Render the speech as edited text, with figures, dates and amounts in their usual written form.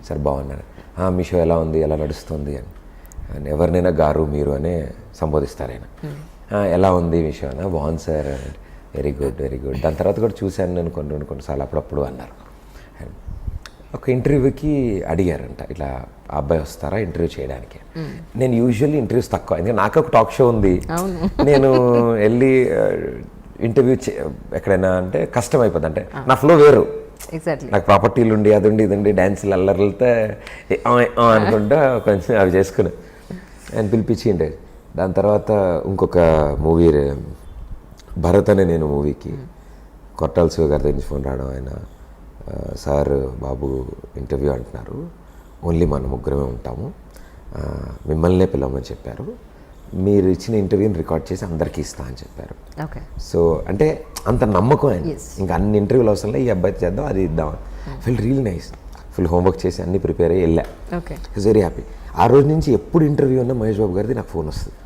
Sir బాగున్నారు, మీ show ఎలా ఉంది, ఎలా నడుస్తుంది అని ఎవరినైనా గారు మీరు అనే సంబోధిస్తారు ఆయన. ఎలా ఉంది మీ షో అన్న, బాగుంది sir, very good very good. దాని తర్వాత కూడా చూశాను నేను కొన్నిసార్లు అప్పుడప్పుడు అన్నారు. ఒక ఇంటర్వ్యూకి అడిగారంట, ఇట్లా ఆ అబ్బాయి వస్తారా ఇంటర్వ్యూ చేయడానికి. నేను యూజువల్లీ ఇంటర్వ్యూస్ తక్కువ, ఎందుకంటే నాకు ఒక టాక్ షో ఉంది, నేను వెళ్ళి ఇంటర్వ్యూ ఎక్కడైనా అంటే కష్టం అయిపోద్ది, అంటే నా ఫ్లో వేరు. నాకు ప్రాపర్టీలు ఉండి అది ఉండి ఇది ఉండి డ్యాన్సులు అల్లర్లతో అనుకుంటా కొంచెం అవి చేసుకుని ఆయన పిలిపించిండే. దాని తర్వాత ఇంకొక మూవీ భరత్ అనే నేను మూవీకి కొట్టాల శివ గారి దగ్గర నుంచి ఫోన్ రావడం, ఆయన సార్ బాబు ఇంటర్వ్యూ అంటున్నారు, ఓన్లీ మన ముగ్గురమే ఉంటాము, మిమ్మల్నే పిలవమని చెప్పారు, మీరు ఇచ్చిన ఇంటర్వ్యూని రికార్డ్ చేసి అందరికీ ఇస్తా అని చెప్పారు. సో అంటే అంత నమ్మకం ఆయన, ఇంకా అన్ని ఇంటర్వ్యూలు అవసరం ఈ అబ్బాయి చేద్దాం అది ఇద్దాం. Feel real nice, full homework చేసి అన్ని ప్రిపేర్ అయ్యి వెళ్ళా. It's very happy. ఆ రోజు నుంచి ఎప్పుడు ఇంటర్వ్యూ ఉన్నా మహేష్ బాబు గారిది నాకు ఫోన్ వస్తుంది.